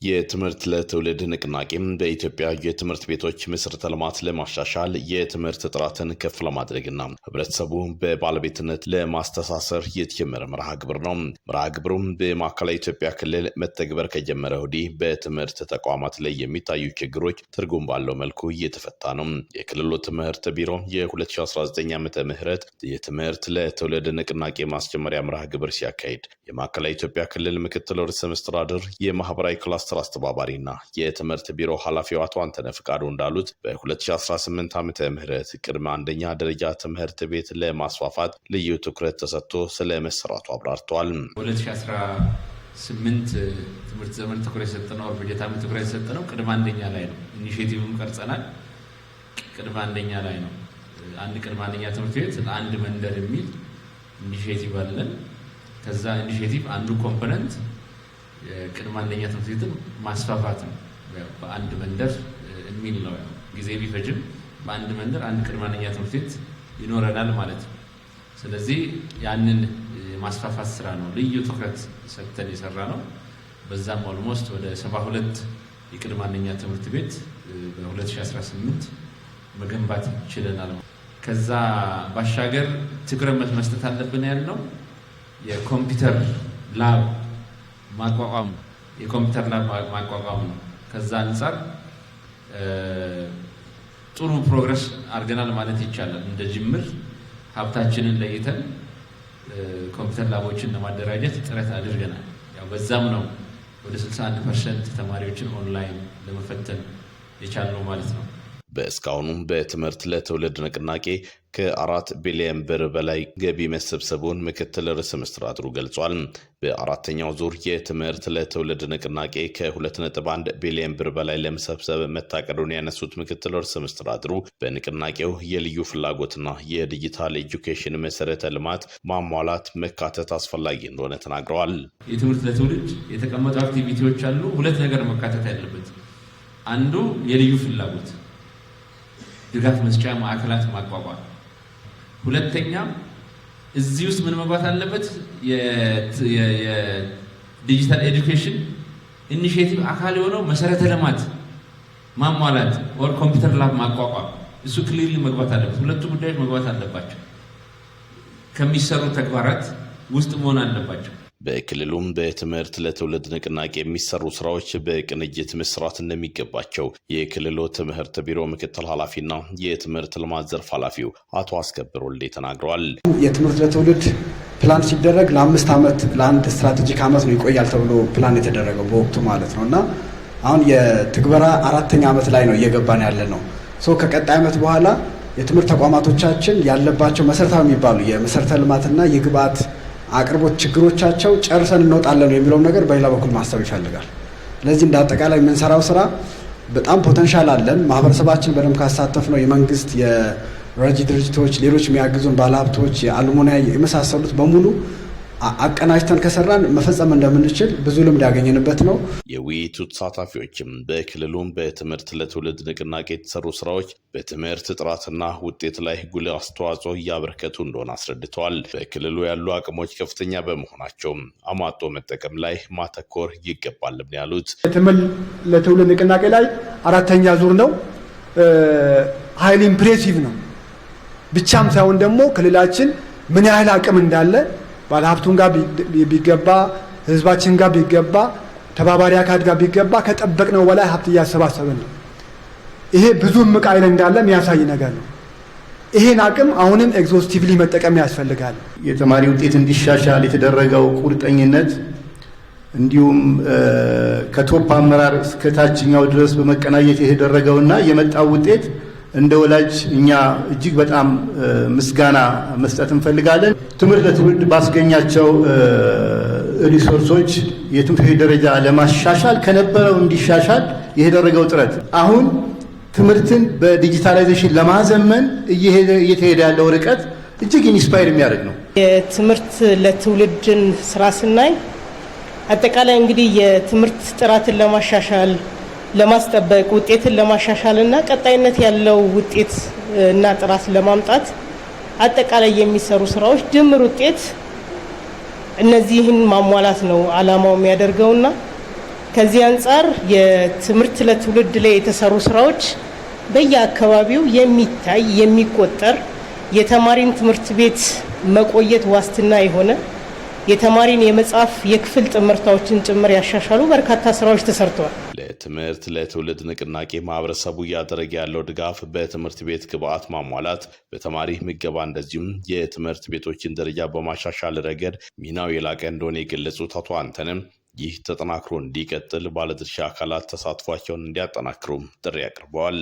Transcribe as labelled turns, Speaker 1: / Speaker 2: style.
Speaker 1: የትምህርት ለትውልድ ንቅናቄም በኢትዮጵያ የትምህርት ቤቶች መሰረተ ልማት ለማሻሻል የትምህርት ጥራትን ከፍ ለማድረግና ህብረተሰቡ በባለቤትነት ለማስተሳሰር የተጀመረ መርሃ ግብር ነው። መርሃ ግብሩም በማዕከላዊ ኢትዮጵያ ክልል መተግበር ከጀመረ ወዲህ በትምህርት ተቋማት ላይ የሚታዩ ችግሮች ትርጉም ባለው መልኩ እየተፈታ ነው። የክልሉ ትምህርት ቢሮ የ2019 ዓመተ ምህረት የትምህርት ለትውልድ ንቅናቄ ማስጀመሪያ መርሃ ግብር ሲያካሂድ የማዕከላዊ ኢትዮጵያ ክልል ምክትል ርዕሰ መስተዳድር የማህበራዊ ክላስተር አስተባባሪና የትምህርት ቢሮ ኃላፊው አቶ አንተነህ ፍቃዱ እንዳሉት በ2018 ዓመተ ምህረት ቅድመ አንደኛ ደረጃ ትምህርት ቤት ለማስፋፋት ልዩ ትኩረት ተሰጥቶ ስለመሰራቱ አብራርተዋል።
Speaker 2: 2018 ትምህርት ዘመን ትኩረት የሰጠነው በጀት ዓመት ትኩረት የሰጠነው ቅድመ አንደኛ ላይ ነው። ኢኒሺዬቲቭም ቀርጸናል። ቅድመ አንደኛ ላይ ነው። አንድ ቅድመ አንደኛ ትምህርት ቤት ለአንድ መንደር የሚል ኢኒሺዬቲቭ አለን። ከዛ ኢኒሺዬቲቭ አንዱ ኮምፖነንት ቅድመ አንደኛ ትምህርት ቤትን ማስፋፋት ነው። በአንድ መንደር የሚል ነው። ጊዜ ቢፈጅም በአንድ መንደር አንድ ቅድመ አንደኛ ትምህርት ቤት ይኖረናል ማለት ነው። ስለዚህ ያንን ማስፋፋት ስራ ነው ልዩ ትኩረት ሰጥተን የሰራ ነው። በዛም ኦልሞስት ወደ 72 የቅድመ አንደኛ ትምህርት ቤት በ2018 መገንባት ችለናል። ከዛ ባሻገር ትኩረት መስጠት አለብን ያልነው የኮምፒውተር ላብ ማቋቋም የኮምፒውተር ላብ ማቋቋም ነው። ከዛ አንፃር ጥሩ ፕሮግረስ አድርገናል ማለት ይቻላል። እንደ ጅምር ሀብታችንን ለይተን ኮምፒውተር ላቦችን ለማደራጀት ጥረት አድርገናል። ያው በዛም ነው ወደ 61% ተማሪዎችን ኦንላይን ለመፈተን የቻልነው ማለት ነው።
Speaker 1: በእስካሁኑም በትምህርት ለትውልድ ንቅናቄ ከ4 ቢሊዮን ብር በላይ ገቢ መሰብሰቡን ምክትል ርዕሰ መስተዳድሩ ገልጿል። በአራተኛው ዙር የትምህርት ለትውልድ ንቅናቄ ከ2.1 ቢሊዮን ብር በላይ ለመሰብሰብ መታቀዱን ያነሱት ምክትል ርዕሰ መስተዳድሩ በንቅናቄው የልዩ ፍላጎትና የዲጂታል ኤጁኬሽን መሰረተ ልማት ማሟላት መካተት አስፈላጊ እንደሆነ ተናግረዋል።
Speaker 2: የትምህርት ለትውልድ የተቀመጡ አክቲቪቲዎች አሉ። ሁለት ነገር መካተት ያለበት፣ አንዱ የልዩ ፍላጎት ድጋፍ መስጫ ማዕከላት ማቋቋም፣ ሁለተኛ እዚህ ውስጥ ምን መግባት አለበት? የዲጂታል ኤጁኬሽን ኢኒሺዬቲቭ አካል የሆነው መሰረተ ልማት ማሟላት ኦር ኮምፒውተር ላብ ማቋቋም፣ እሱ ክሊርሊ መግባት አለበት። ሁለቱ ጉዳዮች መግባት አለባቸው፣ ከሚሰሩ ተግባራት ውስጥ መሆን አለባቸው።
Speaker 1: በክልሉም በትምህርት ለትውልድ ንቅናቄ የሚሰሩ ስራዎች በቅንጅት መስራት እንደሚገባቸው የክልሉ ትምህርት ቢሮ ምክትል ኃላፊና የትምህርት ልማት ዘርፍ ኃላፊው አቶ አስከብር ወልዴ ተናግረዋል።
Speaker 3: የትምህርት ለትውልድ ፕላን ሲደረግ ለ5 ዓመት ለአንድ ስትራቴጂክ ዓመት ነው ይቆያል ተብሎ ፕላን የተደረገው በወቅቱ ማለት ነው እና አሁን የትግበራ 4ኛ ዓመት ላይ ነው እየገባን ያለ ነው። ከቀጣይ ዓመት በኋላ የትምህርት ተቋማቶቻችን ያለባቸው መሰረታዊ የሚባሉ የመሰረተ ልማትና የግብዓት አቅርቦት ችግሮቻቸው ጨርሰን እንወጣለን የሚለው ነገር በሌላ በኩል ማሰብ ይፈልጋል። ስለዚህ እንደ አጠቃላይ የምንሰራው ስራ በጣም ፖቴንሻል አለን። ማህበረሰባችን በደንብ ካሳተፍ ነው የመንግስት የረጂ ድርጅቶች፣ ሌሎች የሚያግዙን ባለሀብቶች፣ የአልሙኒያ የመሳሰሉት በሙሉ አቀናጅተን ከሰራን መፈጸም እንደምንችል ብዙ ልምድ ያገኘንበት ነው።
Speaker 1: የውይይቱ ተሳታፊዎችም በክልሉም በትምህርት ለትውልድ ንቅናቄ የተሰሩ ስራዎች በትምህርት ጥራትና ውጤት ላይ ጉልህ አስተዋጽኦ እያበረከቱ እንደሆነ አስረድተዋል። በክልሉ ያሉ አቅሞች ከፍተኛ በመሆናቸው አሟጦ መጠቀም ላይ ማተኮር ይገባልም ያሉት
Speaker 4: የትምህርት ለትውልድ ንቅናቄ ላይ 4ኛ ዙር ነው። ሀይሊ ኢምፕሬሲቭ ነው ብቻም ሳይሆን ደግሞ ክልላችን ምን ያህል አቅም እንዳለ ባለሀብቱን ጋር ቢገባ፣ ህዝባችን ጋር ቢገባ፣ ተባባሪ አካል ጋር ቢገባ ከጠበቅነው በላይ ሀብት እያሰባሰብን ነው። ይሄ ብዙ እምቅ ኃይል እንዳለ የሚያሳይ ነገር ነው። ይሄን አቅም አሁንም ኤግዞስቲቭሊ መጠቀም ያስፈልጋል።
Speaker 5: የተማሪ ውጤት እንዲሻሻል የተደረገው ቁርጠኝነት እንዲሁም ከቶፕ አመራር እስከ ታችኛው ድረስ በመቀናጀት የተደረገውና የመጣው ውጤት እንደ ወላጅ እኛ እጅግ በጣም ምስጋና መስጠት እንፈልጋለን። ትምህርት ለትውልድ ባስገኛቸው ሪሶርሶች የትምህርት ቤት ደረጃ ለማሻሻል ከነበረው እንዲሻሻል የተደረገው ጥረት አሁን ትምህርትን በዲጂታላይዜሽን ለማዘመን እየተሄደ ያለው ርቀት እጅግ ኢንስፓየር የሚያደርግ ነው።
Speaker 6: የትምህርት ለትውልድን ስራ ስናይ አጠቃላይ እንግዲህ የትምህርት ጥራትን ለማሻሻል ለማስጠበቅ ውጤትን ለማሻሻል እና ቀጣይነት ያለው ውጤት እና ጥራት ለማምጣት አጠቃላይ የሚሰሩ ስራዎች ድምር ውጤት እነዚህን ማሟላት ነው ዓላማው የሚያደርገውና ከዚህ አንጻር የትምህርት ለትውልድ ላይ የተሰሩ ስራዎች በየአካባቢው የሚታይ የሚቆጠር የተማሪን ትምህርት ቤት መቆየት ዋስትና የሆነ የተማሪን የመጻፍ የክፍል ጥምርታዎችን ጭምር ያሻሻሉ በርካታ ስራዎች ተሰርተዋል።
Speaker 1: ለትምህርት ለትውልድ ንቅናቄ ማህበረሰቡ እያደረገ ያለው ድጋፍ በትምህርት ቤት ግብዓት ማሟላት፣ በተማሪ ምገባ እንደዚሁም የትምህርት ቤቶችን ደረጃ በማሻሻል ረገድ ሚናው የላቀ እንደሆነ የገለጹት አቶ አንተነህ ይህ ተጠናክሮ እንዲቀጥል ባለድርሻ አካላት ተሳትፏቸውን እንዲያጠናክሩም ጥሪ አቅርበዋል።